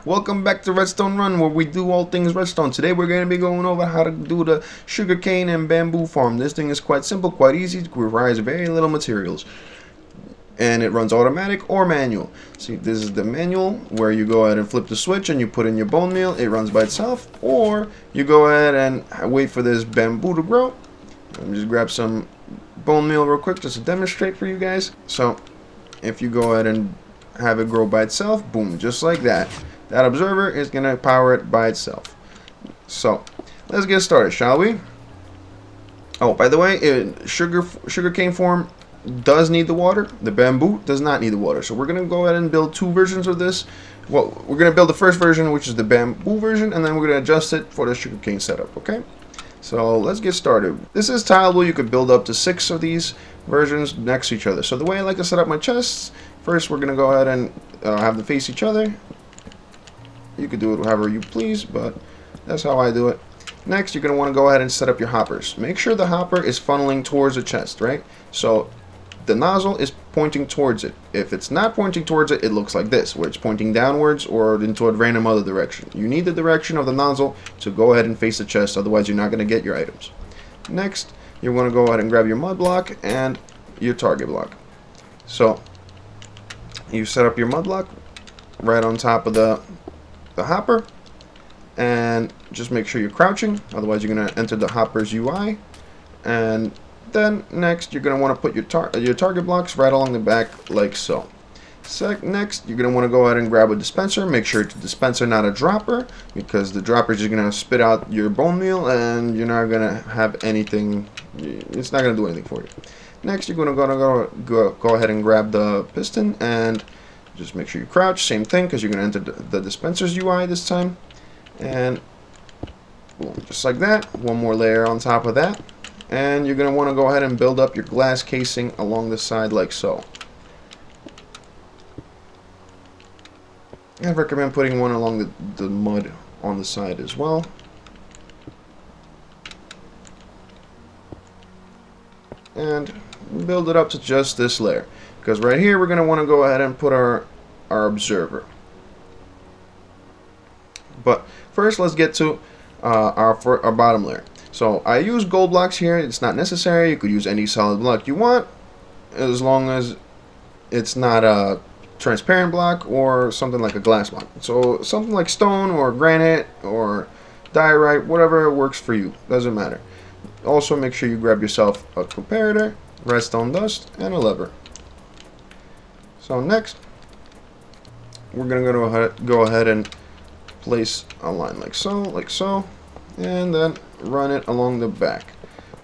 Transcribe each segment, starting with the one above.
Welcome back to Redstone Run, where we do all things redstone. Today we're going to be going over how to do the sugarcane and bamboo farm. This thing is quite simple, quite easy, it requires very little materials. And it runs automatic or manual. See, this is the manual, where you go ahead and flip the switch and you put in your bone meal. It runs by itself. Or you go ahead and wait for this bamboo to grow. Let me just grab some bone meal real quick just to demonstrate for you guys. So, if you go ahead and have it grow by itself, boom, just like that. That observer is going to power it by itself. So, let's get started, shall we? Oh, by the way, sugarcane form does need the water. The bamboo does not need the water. So we're going to go ahead and build two versions of this. Well, we're going to build the first version, which is the bamboo version, and then we're going to adjust it for the sugarcane setup, okay? So let's get started. This is tileable. You could build up to 6 of these versions next to each other. So the way I like to set up my chests, first we're going to go ahead and have them face each other. You could do it however you please, but that's how I do it. Next, you're going to want to go ahead and set up your hoppers. Make sure the hopper is funneling towards the chest, right? So the nozzle is pointing towards it. If it's not pointing towards it, it looks like this, where it's pointing downwards or into a random other direction. You need the direction of the nozzle to go ahead and face the chest, otherwise you're not going to get your items. Next, you want to go ahead and grab your mud block and your target block. So, you set up your mud block right on top of the hopper, and just make sure you're crouching, otherwise you're going to enter the hopper's UI. And then next, you're going to want to put your target blocks right along the back like so. Next, you're going to want to go ahead and grab a dispenser. Make sure it's a dispenser, not a dropper, because the dropper is going to spit out your bone meal and you're not going to have anything. It's not going to do anything for you. Next, you're going to go ahead and grab the piston and just make sure you crouch. Same thing, because you're going to enter the dispenser's UI this time. And boom, just like that. One more layer on top of that. And you're going to want to go ahead and build up your glass casing along the side like so. I recommend putting one along the mud on the side as well. And build it up to just this layer. Because right here we're going to want to go ahead and put our observer. But first let's get to our bottom layer. So I use gold blocks here. It's not necessary. You could use any solid block you want, as long as it's not a transparent block or something like a glass block. So something like stone or granite or diorite, whatever works for you. Doesn't matter. Also, make sure you grab yourself a comparator, redstone dust, and a lever. So next, we're gonna go ahead and place a line like so, and then run it along the back,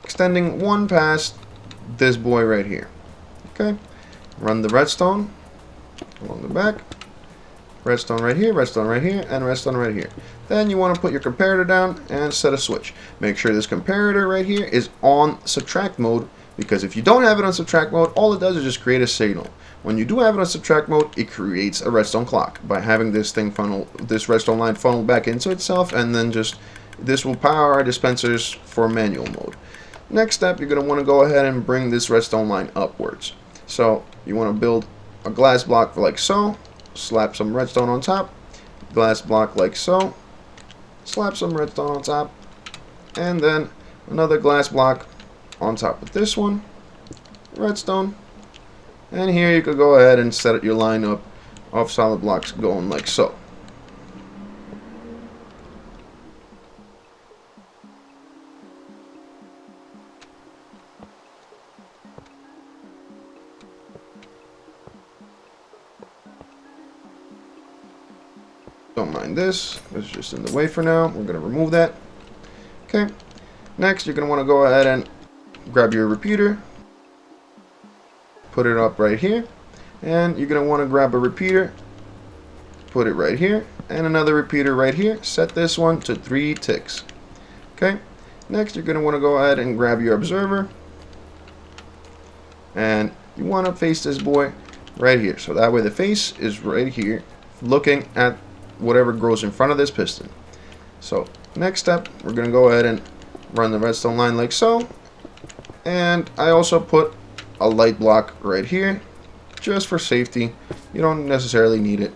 extending one past this boy right here. Okay, run the redstone along the back, redstone right here, and redstone right here. Then you want to put your comparator down and set a switch. Make sure this comparator right here is on subtract mode, because if you don't have it on subtract mode, all it does is just create a signal. When you do have it on subtract mode, it creates a redstone clock by having this redstone line funnel back into itself, and then this will power our dispensers for manual mode. Next step, you're going to want to go ahead and bring this redstone line upwards. So you want to build a glass block like so, slap some redstone on top, glass block like so, slap some redstone on top, and then another glass block on top of this one, redstone. And here you could go ahead and set your line up of solid blocks going like so. Don't mind this. It's just in the way for now. We're going to remove that. Okay. Next, you're going to want to go ahead and grab your repeater. Put it up right here. And you're going to want to grab a repeater. Put it right here. And another repeater right here. Set this one to 3 ticks. Okay. Next, you're going to want to go ahead and grab your observer. And you want to face this boy right here. So that way the face is right here, looking at whatever grows in front of this piston. So next step, we're going to go ahead and run the redstone line like so. And I also put a light block right here just for safety. You don't necessarily need it,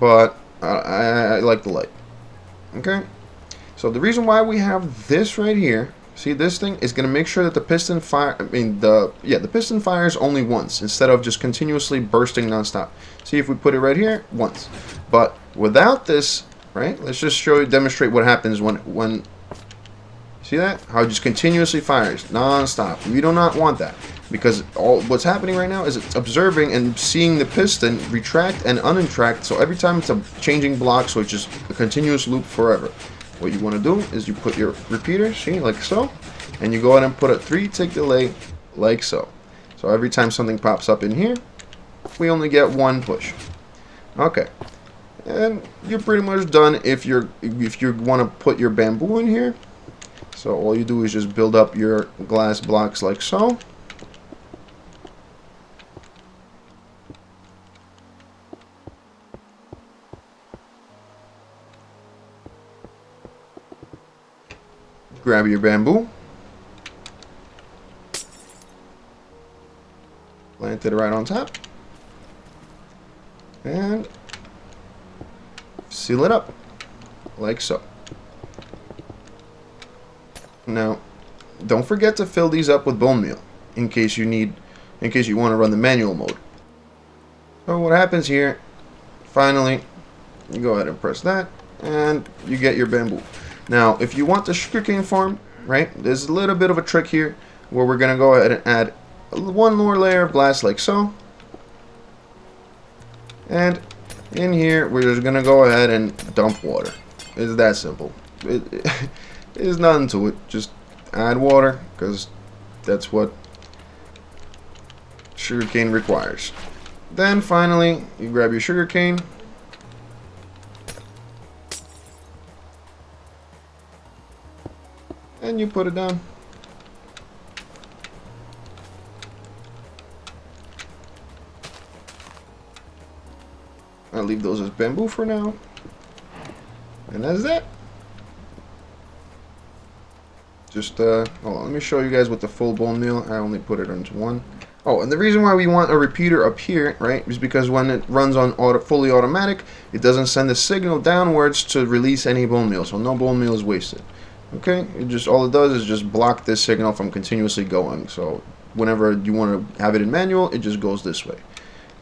but I like the light. Okay, so the reason why we have this right here, see, this thing is going to make sure that the piston fire, the piston fires only once instead of just continuously bursting nonstop. See, if we put it right here, once. But without this, right, let's just demonstrate what happens when see that? How it just continuously fires non-stop. We do not want that, because what's happening right now is it's observing and seeing the piston retract and unretract. So every time it's a changing block, so it's just a continuous loop forever. What you want to do is you put your repeater, see, like so, and you go ahead and put a 3-tick delay, like so. So every time something pops up in here, we only get one push. Okay, and you're pretty much done if you want to put your bamboo in here. So all you do is just build up your glass blocks like so. Grab your bamboo. Plant it right on top. And seal it up like so. Now, don't forget to fill these up with bone meal in case you want to run the manual mode. So what happens here, finally, you go ahead and press that, and you get your bamboo. Now, if you want the sugarcane farm, right, there's a little bit of a trick here where we're going to go ahead and add one more layer of glass like so. And in here, we're just going to go ahead and dump water. It's that simple. There's nothing to it. Just add water, because that's what sugarcane requires. Then finally, you grab your sugarcane. And you put it down. I'll leave those as bamboo for now. And that's that. Just, hold on, let me show you guys with the full bone meal. I only put it into one. Oh, and the reason why we want a repeater up here, right, is because when it runs on fully automatic, it doesn't send a signal downwards to release any bone meal, so no bone meal is wasted. Okay, all it does is just block this signal from continuously going. So whenever you want to have it in manual, it just goes this way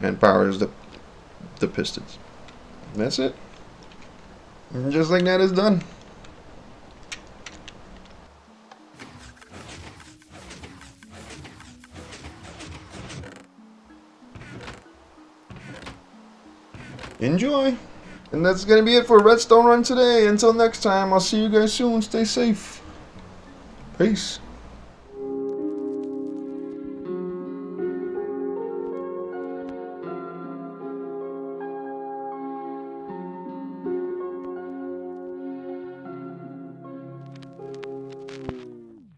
and powers the pistons. And that's it. And just like that, it's done. Enjoy. And that's going to be it for Redstone Run today. Until next time, I'll see you guys soon. Stay safe. Peace.